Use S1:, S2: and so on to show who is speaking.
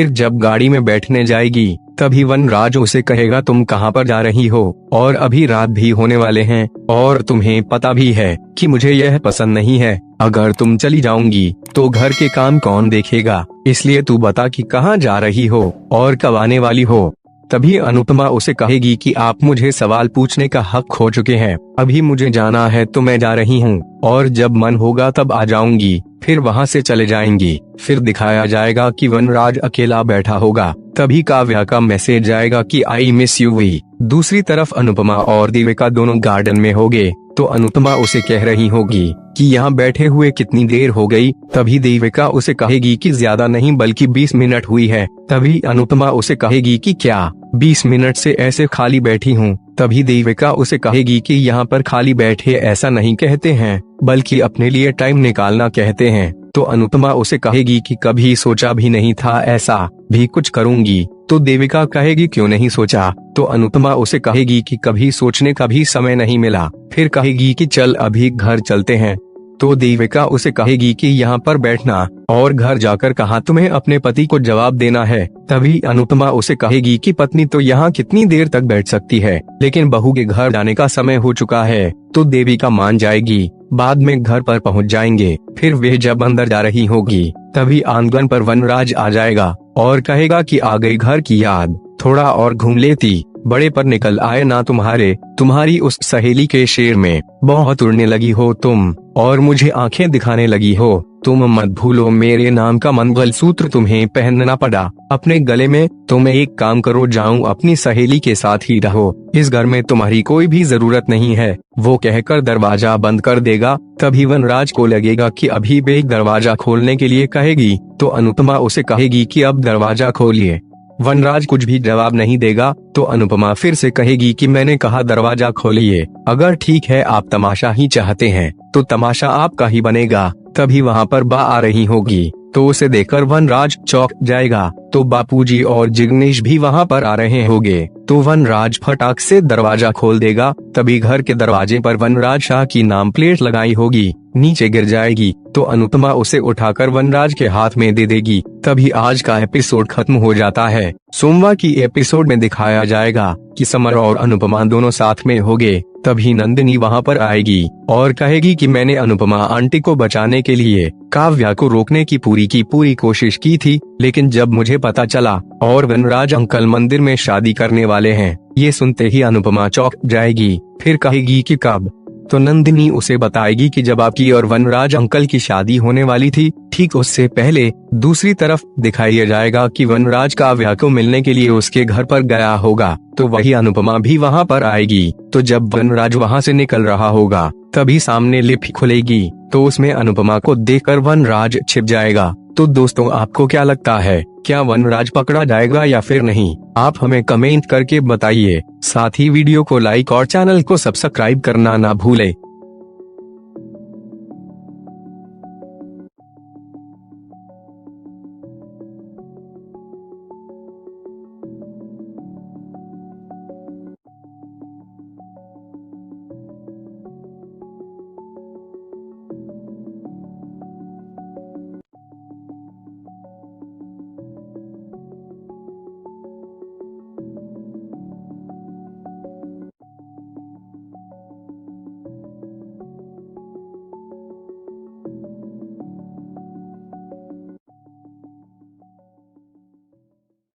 S1: फिर जब गाड़ी में बैठने जाएगी तभी वनराज उसे कहेगा तुम कहाँ पर जा रही हो, और अभी रात भी होने वाले हैं और तुम्हें पता भी है कि मुझे यह पसंद नहीं है। अगर तुम चली जाऊंगी तो घर के काम कौन देखेगा, इसलिए तू बता कि कहाँ जा रही हो और कब आने वाली हो। तभी अनुपमा उसे कहेगी कि आप मुझे सवाल पूछने का हक खो चुके हैं, अभी मुझे जाना है तो मैं जा रही हूँ और जब मन होगा तब आ जाऊंगी। फिर वहाँ से चले जाएंगी। फिर दिखाया जाएगा कि वनराज अकेला बैठा होगा। तभी काव्या का मैसेज आएगा कि आई मिस यू वी। दूसरी तरफ अनुपमा और देविका दोनों गार्डन में होंगे तो अनुपमा उसे कह रही होगी कि यहाँ बैठे हुए कितनी देर हो गई। तभी देविका उसे कहेगी कि ज्यादा नहीं बल्कि 20 मिनट हुई है। तभी अनुपमा उसे कहेगी कि क्या 20 मिनट से ऐसे खाली बैठी हूँ। तभी देविका उसे कहेगी कि यहाँ पर खाली बैठे ऐसा नहीं कहते हैं बल्कि अपने लिए टाइम निकालना कहते हैं। तो अनुपमा उसे कहेगी कि कभी सोचा भी नहीं था ऐसा भी कुछ करूंगी। तो देविका कहेगी क्यों नहीं सोचा। तो अनुपमा उसे कहेगी कि कभी सोचने का भी समय नहीं मिला। फिर कहेगी कि चल अभी घर चलते हैं। तो देविका उसे कहेगी कि यहाँ पर बैठना और घर जाकर कहाँ तुम्हें अपने पति को जवाब देना है। तभी अनुपमा उसे कहेगी कि पत्नी तो यहाँ कितनी देर तक बैठ सकती है, लेकिन बहू के घर जाने का समय हो चुका है। तो देविका मान जाएगी। बाद में घर पर पहुँच जाएंगे। फिर वे जब अंदर जा रही होगी तभी आंगन पर वनराज आ जाएगा और कहेगा कि आ गई घर की याद, थोड़ा और घूम लेती, बड़े पर निकल आए ना तुम्हारी उस सहेली के शेर में बहुत उड़ने लगी हो तुम और मुझे आंखें दिखाने लगी हो। तुम मत भूलो मेरे नाम का मंगलसूत्र तुम्हें पहनना पड़ा अपने गले में। तुम एक काम करो, जाऊं अपनी सहेली के साथ ही रहो, इस घर में तुम्हारी कोई भी जरूरत नहीं है। वो कहकर दरवाजा बंद कर देगा। तभी वनराज को लगेगा कि अभी वे दरवाजा खोलने के लिए कहेगी तो अनुपमा उसे कहेगी कि अब दरवाजा खोलिए। वनराज कुछ भी जवाब नहीं देगा तो अनुपमा फिर से कहेगी कि मैंने कहा दरवाजा खोलिए। अगर ठीक है आप तमाशा ही चाहते हैं तो तमाशा आपका ही बनेगा। तभी वहाँ पर बा आ रही होगी तो उसे देखकर वनराज चौंक जाएगा। तो बापूजी और जिग्नेश भी वहाँ पर आ रहे होंगे तो वनराज फटाक से दरवाजा खोल देगा। तभी घर के दरवाजे पर वनराज शाह की नाम प्लेट लगाई होगी, नीचे गिर जाएगी तो अनुपमा उसे उठाकर वनराज के हाथ में दे देगी। तभी आज का एपिसोड खत्म हो जाता है। सोमवार की एपिसोड में दिखाया जाएगा कि समर और अनुपमा दोनों साथ में होंगे। तभी नंदिनी वहाँ पर आएगी और कहेगी कि मैंने अनुपमा आंटी को बचाने के लिए काव्या को रोकने की पूरी कोशिश की थी, लेकिन जब मुझे पता चला और वनराज अंकल मंदिर में शादी करने वाले हैं, ये सुनते ही अनुपमा चौंक जाएगी। फिर कहेगी कि कब। तो नंदिनी उसे बताएगी कि जब आपकी और वनराज अंकल की शादी होने वाली थी, ठीक उससे पहले दूसरी तरफ दिखाया जाएगा कि वनराज काव्या को मिलने के लिए उसके घर पर गया होगा तो वही अनुपमा भी वहाँ पर आएगी। तो जब वनराज वहाँ से निकल रहा होगा तभी सामने लिफ्ट खुलेगी तो उसमें अनुपमा को देखकर वनराज छिप जाएगा। तो दोस्तों आपको क्या लगता है, क्या वनराज पकड़ा जाएगा या फिर नहीं? आप हमें कमेंट करके बताइए। साथ ही वीडियो को लाइक और चैनल को सब्सक्राइब करना ना भूलें।